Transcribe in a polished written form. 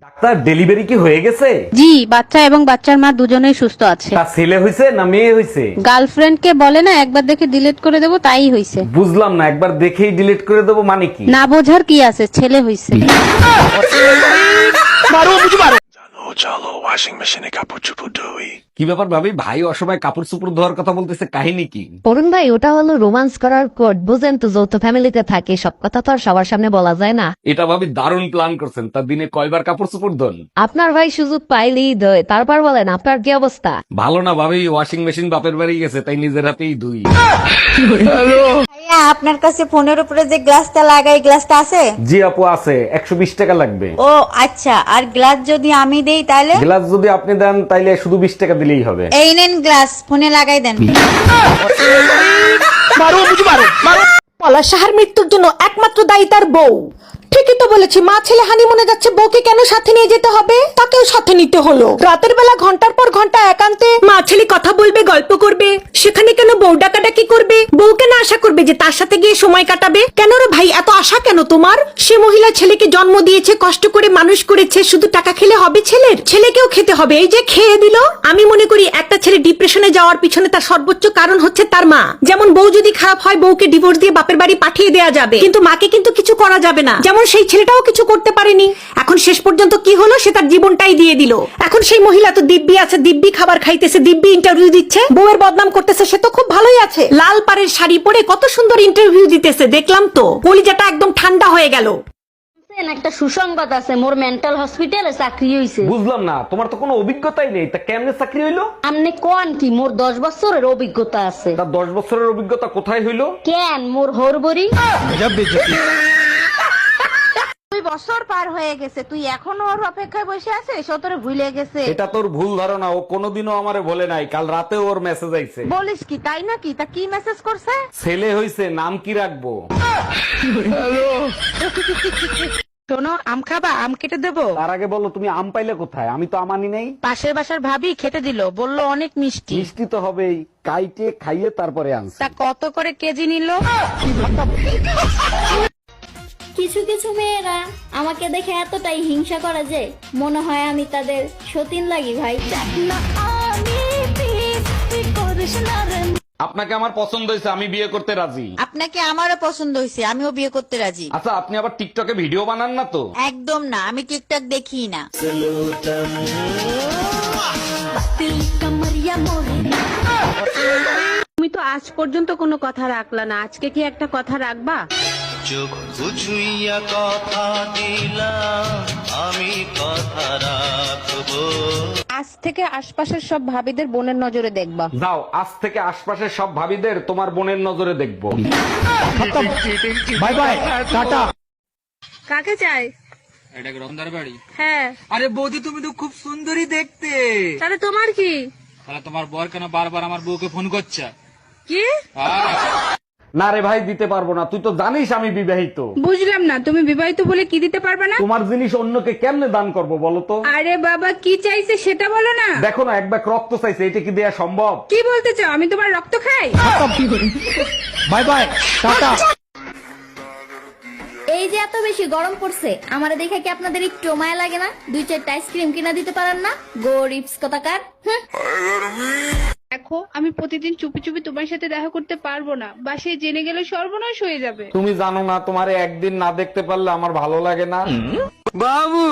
Doctor, delivery কি হয়ে গেছে? জি, বাচ্চা এবং বাচ্চার মা দুজনেই সুস্থ আছে। তা ছেলে হইছে না মেয়ে হইছে? গার্লফ্রেন্ডকে বলে না একবার দেখে ডিলিট করে দেবো, তাই হইছে। বুঝলাম না, একবার দেখেই ডিলিট করে দেবো মানে কি? না বোঝার কি আছে, ছেলে হইছে। চলো ওয়াশিং মেশিনে কাপড় চোপড় ধুই। কি ব্যাপার ভাবি, ভাই অসময় কাপড় চোপড় ধোয়ার কথা বলতেছে, কাহিনী কি? অরুণ ভাই, ওটা হলো রোমান্স করার কোড, বুঝেন তো, যৌথ ফ্যামিলিতে থাকে, সব কথা তো আর সবার সামনে বলা যায় না। এটা ভাবি দারুণ প্ল্যান করছেন। তার দিনে কয়বার কাপড় চোপড় ধোন? আপনার ভাই সুযোগ পাইলেই ধোয়। তারপর বলেন আপনার কি অবস্থা? ভালো না ভাবি, ওয়াশিং মেশিন বাপের বাড়ি গেছে, তাই নিজের হাতেই ধুই। ভাইয়া, আপনার কাছে ফোনের উপরে যে গ্লাসটা লাগাই, গ্লাসটা আছে? জি আপু আছে, 120 টাকা লাগবে। ও আচ্ছা, আর গ্লাস যদি আমি দেই তাহলে? গ্লাস যদি আপনি দেন তাইলে শুধু 20 টাকা দিলেই হবে। এই নেন গ্লাস, ফোনে লাগাই দেন। পলাশাহার মৃত্যুর জন্য একমাত্র দায়ী তার বউ। ঠিকই তো বলেছি, মা ছেলে হানিমুনে যাচ্ছে, বউকে কেন সাথে নিয়ে যেতে হবে? তাকেও সাথে নিতে হলো। রাতের বেলা ঘন্টার পর ঘন্টা একান্তে মা ছেলে কথা বলবে, গল্প করবে, সেখানে কেন বউ ডাকাডাকি করবে? বউ কেন আশা করবে যে তার সাথে গিয়ে সময় কাটাবে? কেন রে ভাই, এত আশা কেন তোমার? সে মহিলা ছেলেকে জন্ম দিয়েছে, কষ্ট করে মানুষ করেছে, শুধু টাকা খেলে হবে ছেলের? ছেলেকেও খেতে হবে, এই যে খেয়ে দিল। আমি মনে করি একটা ছেলে ডিপ্রেশনে যাওয়ার পিছনে তার সর্বোচ্চ কারণ হচ্ছে তার মা। যেমন বউ যদি খারাপ হয়, বউকে ডিভোর্স দিয়ে বাপের বাড়ি পাঠিয়ে দেওয়া যাবে, কিন্তু মাকে কিন্তু কিছু করা যাবে না। যেমন সেই ছেলেটাও কিছু করতে পারেনি, এখন শেষ পর্যন্ত কি হলো, সে তার জীবনটাই দিয়ে দিল। এখন সেই মহিলা তো দিব্যি আছে, দিব্যি খাবার খাইতেছে, দিব্যি ইন্টারভিউ দিচ্ছে, বউয়ের বদনাম করতেছে, সে তো খুব ভালোই আছে। লাল পাড়ের শাড়ি পরে কত সুন্দর ইন্টারভিউ দিতেছে, দেখলাম তো, কলিজাটা একদম ঠান্ডা হয়ে গেল। একটা সুসংবাদ আছে, মোর মেন্টাল হসপিটালে চাকরি হইছে। বুঝলাম না, তোমার তো কোনো অভিজ্ঞতাই নেই, তা কেমনে চাকরি হইলো? আমনে কোন কি, মোর 10 বছরের অভিজ্ঞতা আছে। তা 10 বছরের অভিজ্ঞতা কোথায় হইলো? কেন, মোর হরবরি। 2 বছর পার হয়ে গেছে, তুই এখনো ওর অপেক্ষায় বসে আছিস? ও তোরে ভুলে গেছে। এটা তোর ভুল ধারণা, ও কোনোদিনও আমারে বলে নাই। কাল রাতে ওর মেসেজ আইছে। বলিস কি, তাই নাকি? তা কি মেসেজ করছে? ছেলে হইছে, নাম কি রাখবো? শোনো, আম খাবা? আম কেটে দেবো? তার আগে বলো, তুমি আম পাইলে কোথায়? আমি তো আমানি নেই। পাশের বাসার ভাবি খেতে দিল, বললো অনেক মিষ্টি। মিষ্টি তো হবেই, কাইটে খাইয়ে তারপরে আনছি। তা কত করে কেজি নিল? কিছু কিছু মেয়েরা আমাকে দেখে এতটাই হিংসা করে যে মনে হয় আমি তাদের সতীন লাগি ভাই। আপনাকে আমার পছন্দ হয়েছে, আমি বিয়ে করতে রাজি। আপনাকে আমারও পছন্দ হয়েছে, আমিও বিয়ে করতে রাজি। আচ্ছা, আপনি আবার টিকটকে ভিডিও বানান না তো? একদম না, আমি টিকটক দেখি না। তুমি তো আজ পর্যন্ত কোনো কথা রাখলা না, আজকে কি একটা কথা রাখবা? চোখ বুঝুইয়া কথা দিলাম, আমি কথা রাখবো। আজ থেকে আশপাশের সব ভাবিদের বোনের নজরে দেখবা। যাও, আজ থেকে আশপাশের সব ভাবিদের তোমার বোনের নজরে দেখবো। Bye bye, tata. কাকে চাই? এটা রমদার বাড়ি? হ্যাঁ। আরে বৌদি, তুমি তো খুব সুন্দরী দেখতে। তাহলে তোমার কি? তাহলে তোমার বর কেন বারবার আমার বউকে ফোন করছে? কি? না রে ভাই, দিতে পারবো না। তুই তো জানিস আমি বিবাহিত। বুঝলাম না, তুমি বিবাহিত বলে কি দিতে পারবে না? তোমার জিনিস অন্যকে কেমনে দান করব বলো তো? আরে বাবা, কি চাইছে সেটা বলো না। দেখো না, এক ব্যাগ রক্ত চাইছে, এটা কি দেয়া সম্ভব? কি বলতে চাও, আমি তোমার রক্ত খাই? Bye bye, tata. এই যে এত বেশি গরম পড়ছে, আমারে দেখে কি আপনাদের একটু মায়া লাগে না? 2-4টা আইসক্রিম কিনা দিতে পারেন না? গরিবস কথাকার। দেখো, আমি প্রতিদিন চুপি চুপি তোমার সাথে দেখা করতে পারবো না, বাসায় জেনে গেলে সর্বনাশ হয়ে যাবে। তুমি জানো না, তোমারে একদিন না দেখতে পারলে আমার ভালো লাগে না। বাবু